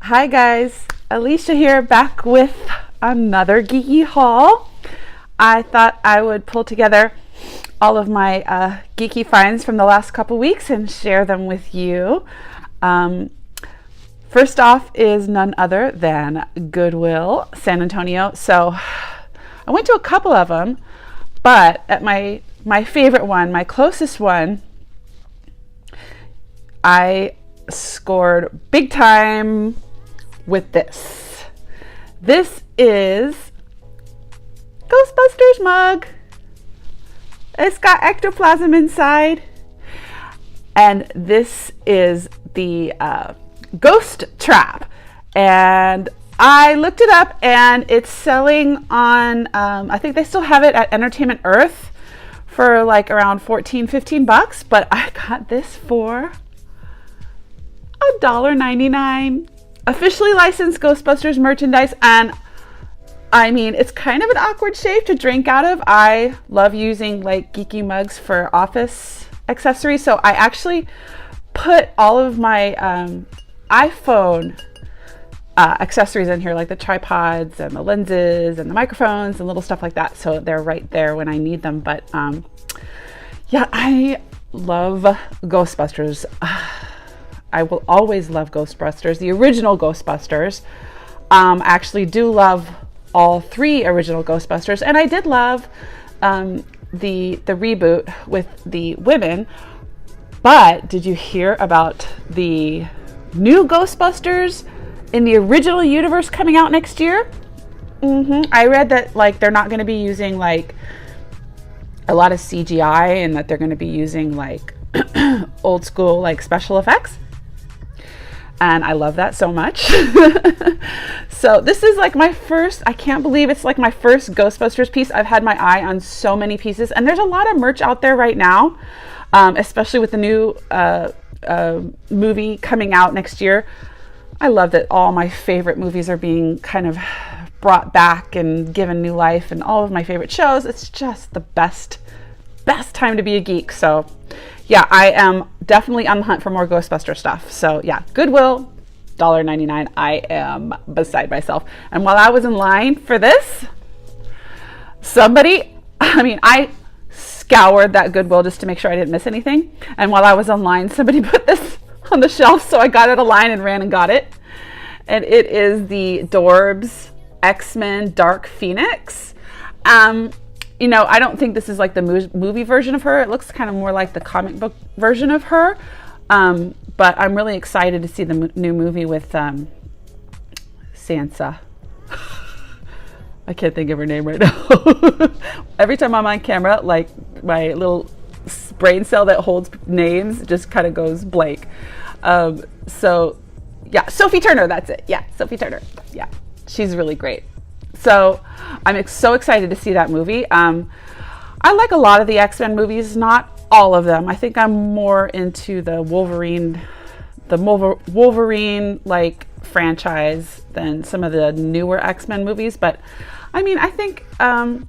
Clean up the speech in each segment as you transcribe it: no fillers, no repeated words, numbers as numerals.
Hi guys, Alicia here, back with another geeky haul. I thought I would pull together all of my geeky finds from the last couple weeks and share them with you. First off is none other than Goodwill, San Antonio. So I went to a couple of them, but at my favorite one, my closest one, I scored big time with this. This is Ghostbusters mug. It's got ectoplasm inside, and this is the ghost trap. And I looked it up, and it's selling on I think they still have it at Entertainment Earth for like around $14-15, but I got this for $1.99. Officially licensed Ghostbusters merchandise, and I mean, it's kind of an awkward shape to drink out of. I love using like geeky mugs for office accessories, so I actually put all of my iPhone accessories in here, like the tripods and the lenses and the microphones and little stuff like that, so they're right there when I need them. But yeah, I love Ghostbusters. I will always love Ghostbusters, the original Ghostbusters. I actually do love all three original Ghostbusters, and I did love the reboot with the women. But did you hear about the new Ghostbusters in the original universe coming out next year? I read that like they're not going to be using like a lot of CGI, and that they're going to be using like old school like special effects. And I love that so much. So this is like my first, I can't believe it's like my first Ghostbusters piece. I've had my eye on so many pieces, and there's a lot of merch out there right now, especially with the new movie coming out next year. I love that all my favorite movies are being kind of brought back and given new life, and all of my favorite shows. It's just the best time to be a geek. So yeah, I am definitely on the hunt for more Ghostbuster stuff. So yeah, Goodwill, $1.99. I am beside myself. And while I was in line for this, I scoured that Goodwill just to make sure I didn't miss anything. And while I was online, somebody put this on the shelf, so I got out of line and ran and got it. And it is the Dorbz X-Men Dark Phoenix. You know, I don't think this is like the movie version of her. It looks kind of more like the comic book version of her. But I'm really excited to see the new movie with Sansa. I can't think of her name right now. Every time I'm on camera, like my little brain cell that holds names just kind of goes blank. So yeah, Sophie Turner, that's it. Yeah, Sophie Turner. Yeah, she's really great. So I'm so excited to see that movie. I like a lot of the X-Men movies, not all of them. I think I'm more into the Wolverine like franchise than some of the newer X-Men movies. But I mean, I think I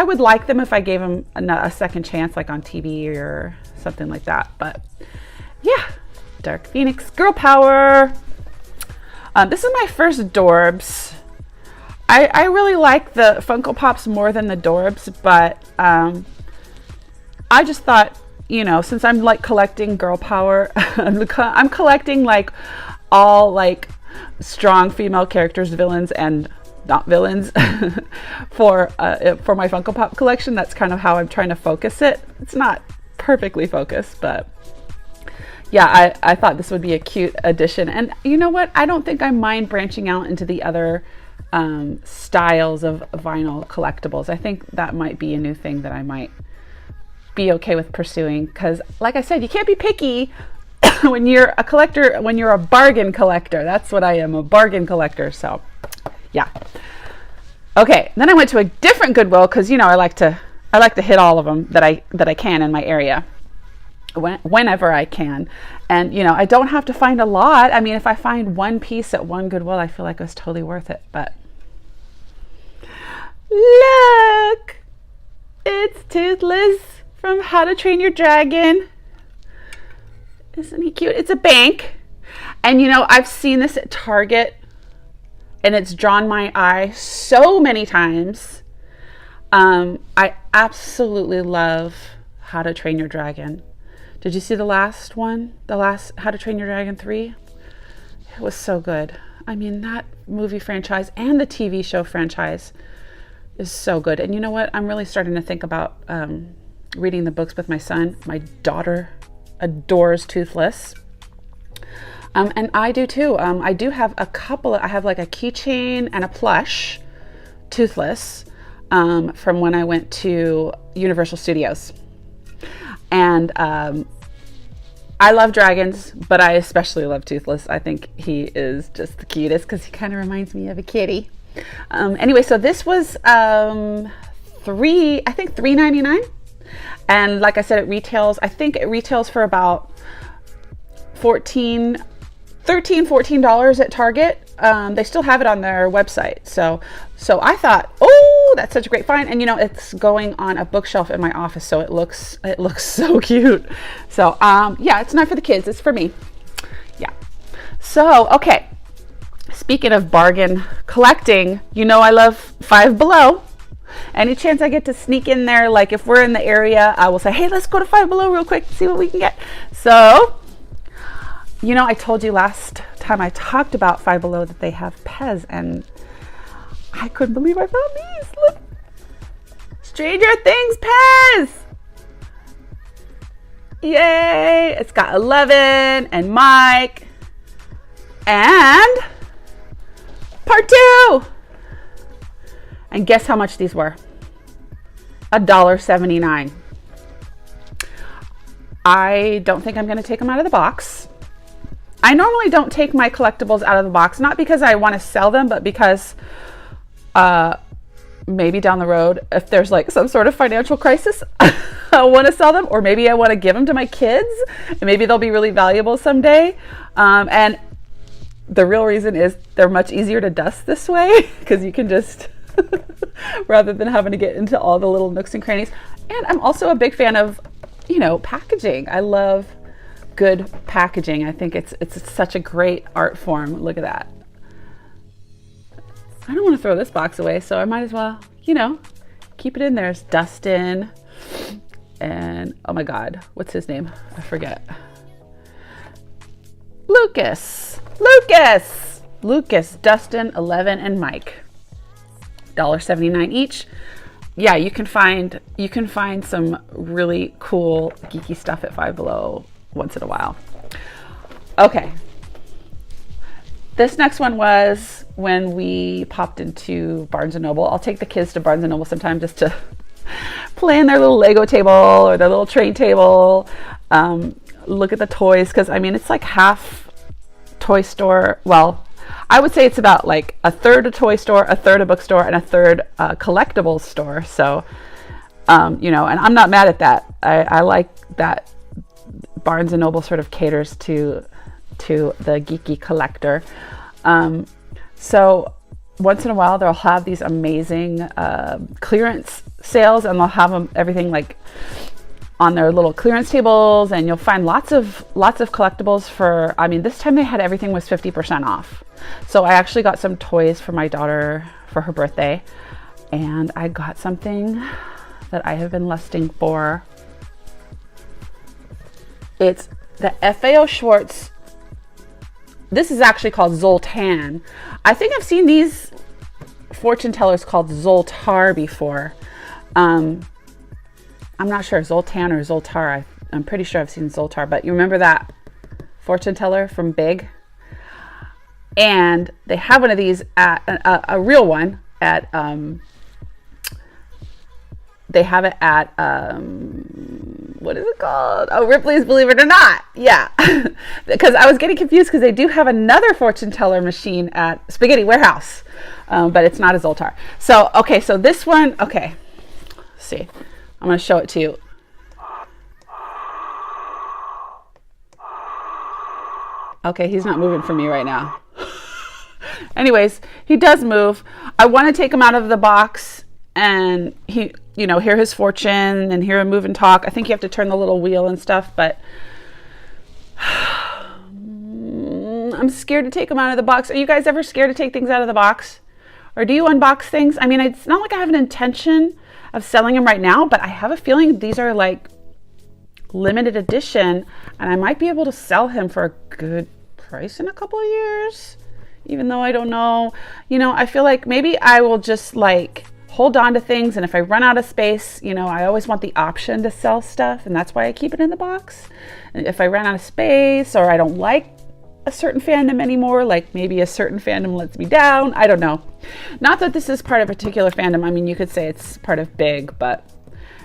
would like them if I gave them a second chance, like on TV or something like that. But yeah, Dark Phoenix, girl power. This is my first Dorbz. I really like the Funko Pops more than the Dorbz, but I just thought, you know, since I'm like collecting girl power, I'm collecting like all like strong female characters, villains and not villains, for my Funko Pop collection. That's kind of how I'm trying to focus it. It's not perfectly focused, but yeah, I thought this would be a cute addition. And you know what? I don't think I mind branching out into the other styles of vinyl collectibles. I think that might be a new thing that I might be okay with pursuing, because like I said, you can't be picky when you're a collector, when you're a bargain collector. That's what I am, a bargain collector. So yeah. Okay, then I went to a different Goodwill, because you know I like to hit all of them that I can in my area whenever I can. And you know, I don't have to find a lot. I mean, if I find one piece at one Goodwill, I feel like it's totally worth it. But look, it's Toothless from How to Train Your Dragon. Isn't he cute? It's a bank. And you know, I've seen this at Target and it's drawn my eye so many times. I absolutely love How to Train Your Dragon. Did you see the last one? The last How to Train Your Dragon 3? It was so good. I mean, that movie franchise and the TV show franchise is so good. And you know what? I'm really starting to think about reading the books with my son. My daughter adores Toothless. And I do too. I do have a couple. I have like a keychain and a plush Toothless from when I went to Universal Studios. And I love dragons, but I especially love Toothless. I think he is just the cutest because he kind of reminds me of a kitty. Anyway, so this was $3.99. And like I said, it retails, I think it retails for about $14 at Target. They still have it on their website. So I thought, oh, that's such a great find. And you know, it's going on a bookshelf in my office, so it looks so cute. So yeah, it's not for the kids, it's for me. Yeah. So okay, speaking of bargain collecting, you know I love Five Below. Any chance I get to sneak in there, like if we're in the area, I will say, hey, let's go to Five Below real quick, see what we can get. So you know, I told you last time I talked about Five Below that they have Pez, and I couldn't believe I found these. Look, Stranger Things Pez. Yay! It's got 11 and Mike and part 2. And guess how much these were? $1.79. I don't think I'm going to take them out of the box. I normally don't take my collectibles out of the box, not because I want to sell them, but because maybe down the road, if there's like some sort of financial crisis, I want to sell them, or maybe I want to give them to my kids, and maybe they'll be really valuable someday. And the real reason is they're much easier to dust this way, because you can just, rather than having to get into all the little nooks and crannies. And I'm also a big fan of, you know, packaging. I love good packaging. I think it's such a great art form. Look at that. I don't want to throw this box away, so I might as well, you know, keep it in there. It's Dustin and, oh my God, what's his name? I forget. Lucas, Dustin, 11, and Mike. $1.79 each. Yeah, you can find some really cool geeky stuff at Five Below once in a while. Okay. This next one was when we popped into Barnes & Noble. I'll take the kids to Barnes & Noble sometime just to play in their little Lego table or their little train table. Look at the toys, because I mean, it's like half toy store. Well, I would say it's about like a third a toy store, a third a bookstore, and a third a collectibles store. So, you know, and I'm not mad at that. I like that Barnes & Noble sort of caters to the geeky collector. So once in a while they'll have these amazing clearance sales, and they'll have everything like on their little clearance tables, and you'll find lots of collectibles for, I mean, this time they had everything was 50% off. So I actually got some toys for my daughter for her birthday, and I got something that I have been lusting for. It's the FAO Schwartz. This is actually called Zoltan. I think I've seen these fortune tellers called Zoltar before. I'm not sure, Zoltan or Zoltar. I'm pretty sure I've seen Zoltar, but you remember that fortune teller from Big? And they have one of these at a real one at they have it at what is it called? Oh, Ripley's Believe It or Not. Yeah. Because I was getting confused, because they do have another fortune teller machine at Spaghetti Warehouse, but it's not a Zoltar. So okay, so this one, okay, let's see, I'm going to show it to you. Okay, he's not moving for me right now. Anyways, he does move. I want to take him out of the box and he, you know, hear his fortune and hear him move and talk. I think you have to turn the little wheel and stuff, but I'm scared to take them out of the box. Are you guys ever scared to take things out of the box? Or do you unbox things? I mean, it's not like I have an intention of selling them right now, but I have a feeling these are like limited edition, and I might be able to sell him for a good price in a couple of years, even though I don't know. You know, I feel like maybe I will just like hold on to things, and if I run out of space, you know, I always want the option to sell stuff, and that's why I keep it in the box. And if I run out of space, or I don't like a certain fandom anymore, like maybe a certain fandom lets me down, I don't know. Not that this is part of a particular fandom. I mean, you could say it's part of Big, but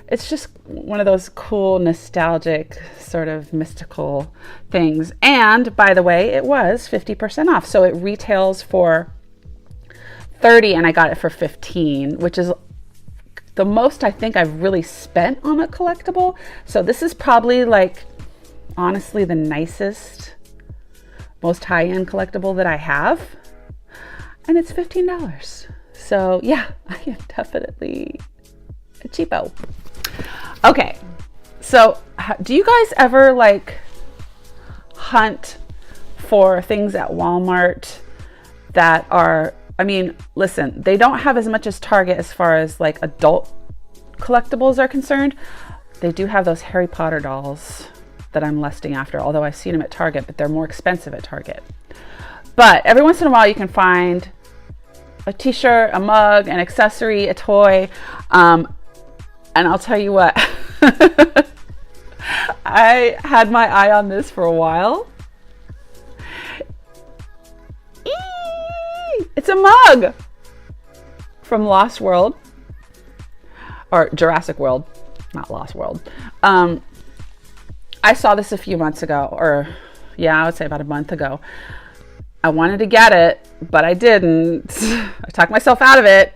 it's just one of those cool, nostalgic, sort of mystical things. And by the way, it was 50% off. So it retails for $30 and I got it for $15, which is the most I think I've really spent on a collectible. So this is probably like, honestly, the nicest, most high-end collectible that I have. And it's $15. So yeah, I am definitely a cheapo. Okay, so do you guys ever like hunt for things at Walmart that are, I mean, listen, they don't have as much as Target as far as like adult collectibles are concerned. They do have those Harry Potter dolls that I'm lusting after, although I've seen them at Target, but they're more expensive at Target. But every once in a while you can find a t-shirt, a mug, an accessory, a toy. And I'll tell you what, I had my eye on this for a while. It's a mug from Lost World, or Jurassic World, not Lost World. I saw this a few months ago, or yeah, I would say about a month ago. I wanted to get it, but I didn't. I talked myself out of it.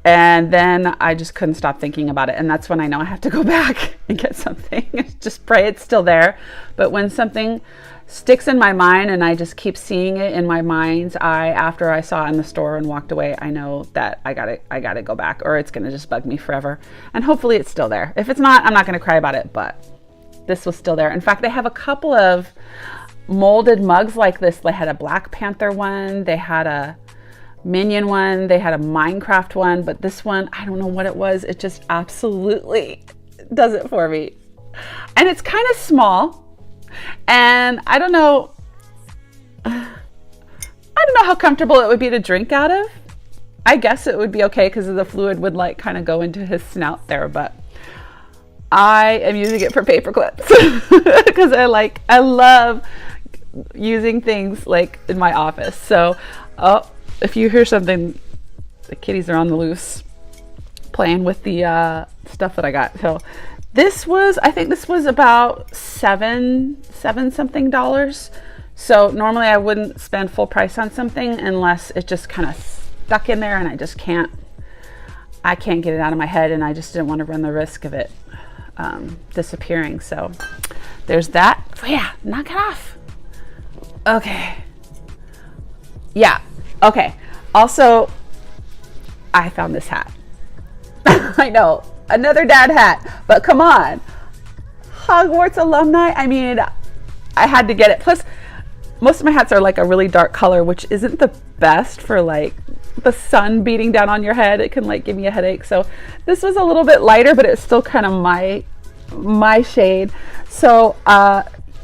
And then I just couldn't stop thinking about it. And that's when I know I have to go back and get something. Just pray it's still there. But when something sticks in my mind and I just keep seeing it in my mind's eye after I saw it in the store and walked away, I know that I gotta go back, or it's gonna just bug me forever. And hopefully it's still there. If it's not, I'm not gonna cry about it, but this was still there. In fact, they have a couple of molded mugs like this. They had a Black Panther one, they had a Minion one, they had a Minecraft one, but this one, I don't know what it was. It just absolutely does it for me. And it's kind of small, and I don't know how comfortable it would be to drink out of. I guess it would be okay because the fluid would like kind of go into his snout there, but I am using it for paper clips because I love using things like in my office. So, if you hear something, the kitties are on the loose playing with the stuff that I got. So I think this was about seven something dollars. So normally I wouldn't spend full price on something unless it just kind of stuck in there and I can't get it out of my head, and I just didn't want to run the risk of it disappearing. So there's that. So yeah, knock it off. Okay. Yeah. Okay. Also, I found this hat. I know, another dad hat, but come on. Hogwarts alumni. I mean, I had to get it. Plus, most of my hats are like a really dark color, which isn't the best for like the sun beating down on your head. It can like give me a headache. So this was a little bit lighter, but it's still kind of my shade. So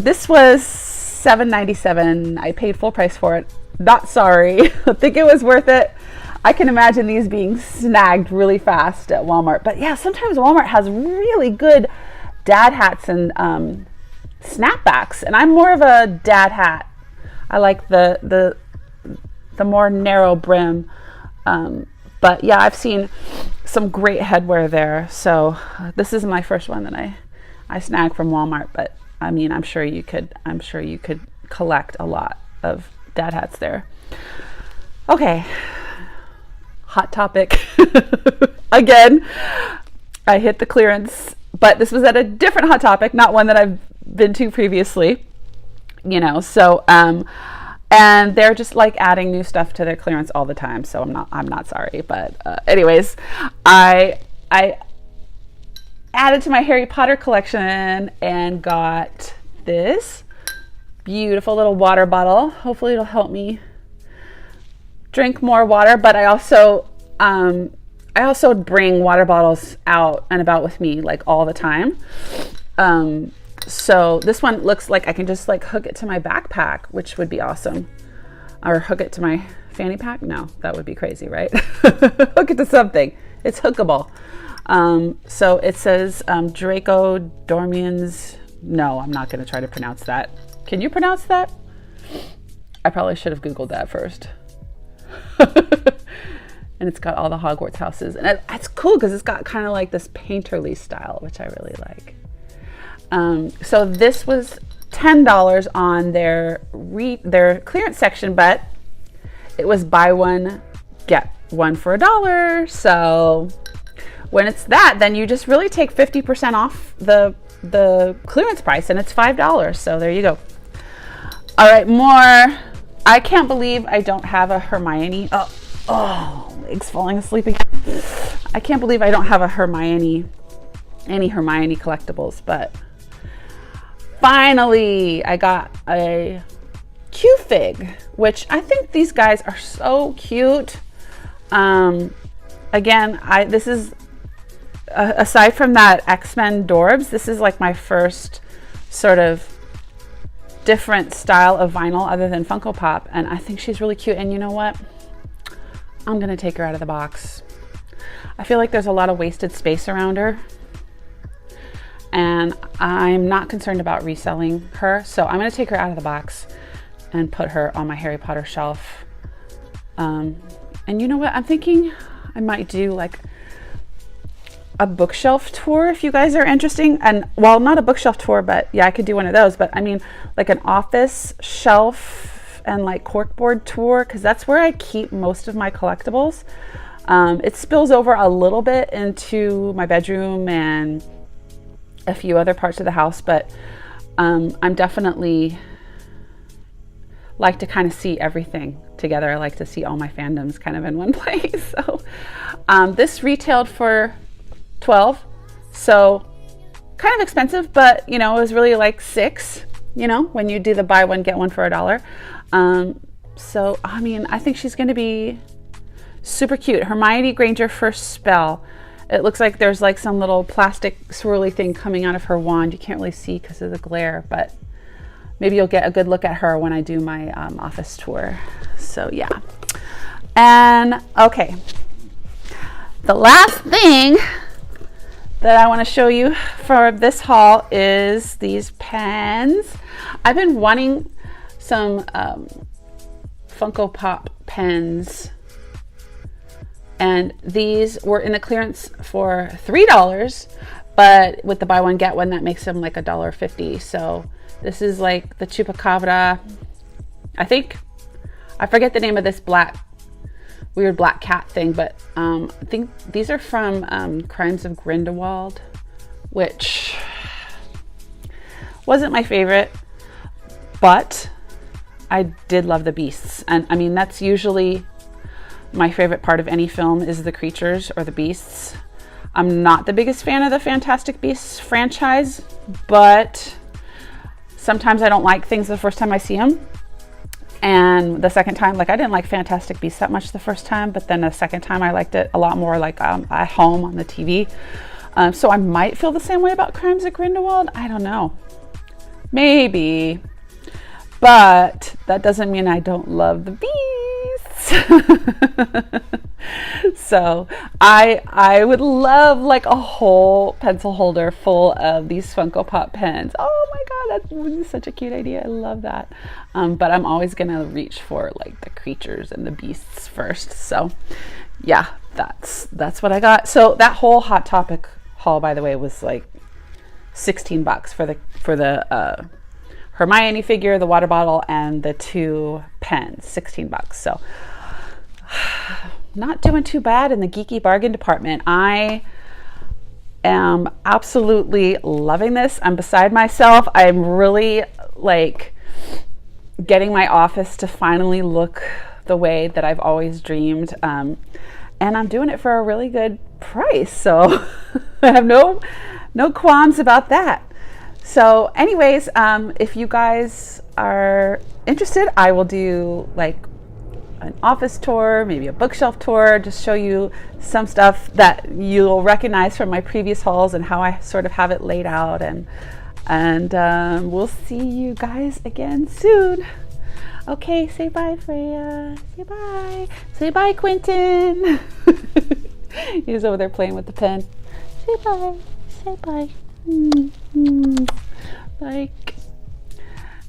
this was $7.97. I paid full price for it. Not sorry. I think it was worth it. I can imagine these being snagged really fast at Walmart. But yeah, sometimes Walmart has really good dad hats and snapbacks, and I'm more of a dad hat. I like the more narrow brim. But yeah, I've seen some great headwear there. So this is my first one that I snagged from Walmart. But I mean, I'm sure you could collect a lot of dad hats there. Okay, hot topic. Again, I hit the clearance, but this was at a different Hot Topic, not one that I've been to previously, you know. So and they're just like adding new stuff to their clearance all the time, so I'm not sorry. But anyways, I added to my Harry Potter collection and got this beautiful little water bottle. Hopefully it'll help me drink more water, but I also bring water bottles out and about with me like all the time. So this one looks like I can just like hook it to my backpack, which would be awesome. Or hook it to my fanny pack. No, that would be crazy, right? Hook it to something. It's hookable. So it says Draco Dormians. No, I'm not going to try to pronounce that. Can you pronounce that? I probably should have Googled that first. And it's got all the Hogwarts houses. And it's cool because it's got kind of like this painterly style, which I really like. So this was $10 on their clearance section, but it was buy one, get one for $1. So when it's that, then you just really take 50% off the clearance price, and it's $5. So there you go. All right, more. I can't believe I don't have a Hermione. Oh, Meg's falling asleep again. I can't believe I don't have a any Hermione collectibles, but finally I got a Q-Fig, which I think these guys are so cute. Again, this is aside from that X-Men Dorbs, this is like my first sort of different style of vinyl other than Funko Pop, and I think she's really cute. And you know what? I'm gonna take her out of the box. I feel like there's a lot of wasted space around her, and I'm not concerned about reselling her, so I'm gonna take her out of the box and put her on my Harry Potter shelf. And you know what? I'm thinking I might do like a bookshelf tour if you guys are interested. And well, not a bookshelf tour, but yeah, I could do one of those. But I mean like an office shelf and like corkboard tour, because that's where I keep most of my collectibles. It spills over a little bit into my bedroom and a few other parts of the house, but I'm definitely like to kind of see everything together. I like to see all my fandoms kind of in one place. So this retailed for $12, so kind of expensive, but you know, it was really like $6, you know, when you do the buy one get one for $1. So I mean, I think she's going to be super cute. Hermione Granger first spell. It looks like there's like some little plastic swirly thing coming out of her wand. You can't really see because of the glare, but maybe you'll get a good look at her when I do my office tour. So yeah. And okay, the last thing that I want to show you for this haul is these pens. I've been wanting some Funko Pop pens, and these were in the clearance for $3, but with the buy one get one, that makes them like $1.50. So this is like the Chupacabra. I forget the name of this weird black cat thing, but I think these are from Crimes of Grindelwald, which wasn't my favorite, but I did love the beasts. And I mean, that's usually my favorite part of any film, is the creatures or the beasts. I'm not the biggest fan of the Fantastic Beasts franchise, but sometimes I don't like things the first time I see them. And the second time, like I didn't like Fantastic Beasts that much the first time, but then the second time I liked it a lot more, like at home on the TV. So I might feel the same way about Crimes of Grindelwald. I don't know. Maybe. But that doesn't mean I don't love the beasts. So I would love like a whole pencil holder full of these Funko Pop pens. Oh my God, that's such a cute idea. I love that. But I'm always gonna reach for like the creatures and the beasts first. So yeah, that's what I got. So that whole Hot Topic haul, by the way, was like $16 for the Hermione figure, the water bottle, and the 2 pens. $16. So not doing too bad in the geeky bargain department. I am absolutely loving this. I'm beside myself. I'm really like getting my office to finally look the way that I've always dreamed. And I'm doing it for a really good price. So I have no qualms about that. So anyways, if you guys are interested, I will do like an office tour, maybe a bookshelf tour, just show you some stuff that you'll recognize from my previous hauls and how I sort of have it laid out. And we'll see you guys again soon. Okay, say bye, Freya. Say bye. Say bye, Quentin. He's over there playing with the pen. Say bye. Say bye. Like,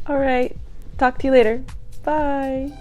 all right. Talk to you later. Bye.